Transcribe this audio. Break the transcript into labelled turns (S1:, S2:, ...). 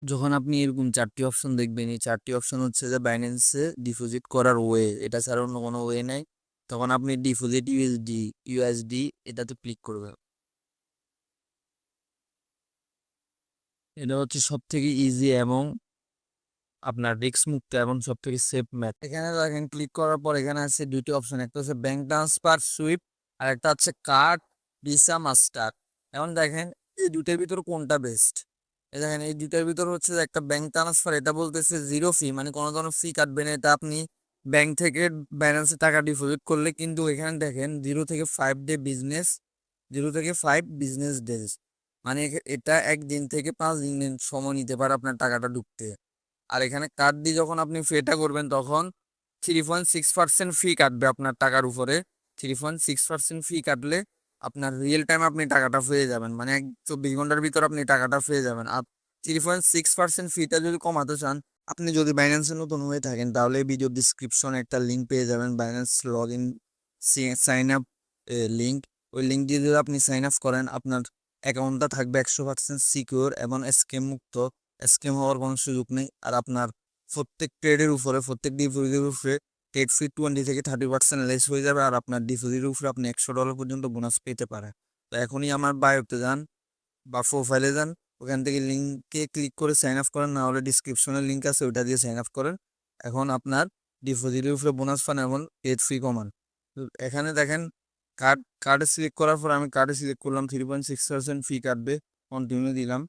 S1: যখন আপনি এরকম 4টি অপশন দেখবেন, এই 4টি অপশন হচ্ছে যে বাইন্যান্সে ডিপোজিট করার ওয়ে, এটা ছাড়া অন্য কোনো ওয়ে নাই। তখন আপনি ডিপোজিট ইউএসডি এটাতে ক্লিক করবেন। এটা হচ্ছে সব থেকে ইজি এবং আপনার রিস্ক মুক্ত এবং সব থেকে সেফ ম্যাথ। এখানে দেখেন ক্লিক করার পর এখানে আছে দুইটি অপশন, একটা হচ্ছে ব্যাংক ট্রান্সফার সুইপ আর একটা হচ্ছে কার্ড ভিসা মাস্টার। এখন দেখেন এই দুটোর ভিতর কোনটা বেস্ট। এই দেখেন এই দুটোর ভিতর হচ্ছে যে একটা ব্যাংক ট্রান্সফার, এটা বলতেছে জিরো ফি, মানে কোনো ধরনের ফি কাটবে না, এটা আপনি ব্যাংক থেকে ব্যালেন্সে টাকা ডিপোজিট করলে। কিন্তু এখানে দেখেন 0 থেকে 5 ডেজ, মানে এটা 1 দিন থেকে 5 দিন সময় নিতে পারে আপনার টাকাটা ঢুকতে। আর এখানে কার্ড দিয়ে যখন আপনি পেটা করবেন তখন 3.6% ফি কাটবে আপনার টাকার উপরে। 3.6% ফি কাটলে আপনার রিয়েল টাইম আপনি টাকাটা পেয়ে যাবেন, মানে 24 ঘন্টার ভিতর আপনি টাকাটা পেয়ে যাবেন। আর 3.6% ফিটা যদি কমাতে চান, আপনি যদি বাইন্যান্সে নতুন হয়ে থাকেন তাহলে ভিডিও ডিসক্রিপশনে একটা লিঙ্ক পেয়ে যাবেন, Binance log in sign up link. ওই লিঙ্ক দিয়ে যদি আপনি সাইন আপ করেন, আপনার অ্যাকাউন্টটা থাকবে 100% সিকিউর এবং স্ক্যাম মুক্ত। স্ক্যাম হওয়ার কোনো সুযোগ নেই। আর আপনার প্রত্যেক ট্রেডের উপরে, প্রত্যেক ডিপোজিটের উপরে ট্রেড ফি 20 থেকে 30% লেস হয়ে যাবে। আর আপনার ডিপোজিটের উপরে আপনি $100 পর্যন্ত বোনাস পেতে পারেন। তো এখনই আমার বায়োতে যান বা প্রোফাইলে যান, ওখান থেকে লিঙ্কে ক্লিক করে সাইন আপ করেন, না হলে ডিসক্রিপশনের লিঙ্ক আছে ওইটা দিয়ে সাইন আপ করেন। এখন আপনার ডিপোজিটের উপরে বোনাস পান এবং ট্রেড ফি কমান। তো এখানে দেখেন কার্ডে সিলেক্ট করার পর আমি কার্ডে সিলেক্ট করলাম, 3.6% ফি কাটবে, কন্টিনিউ দিলাম।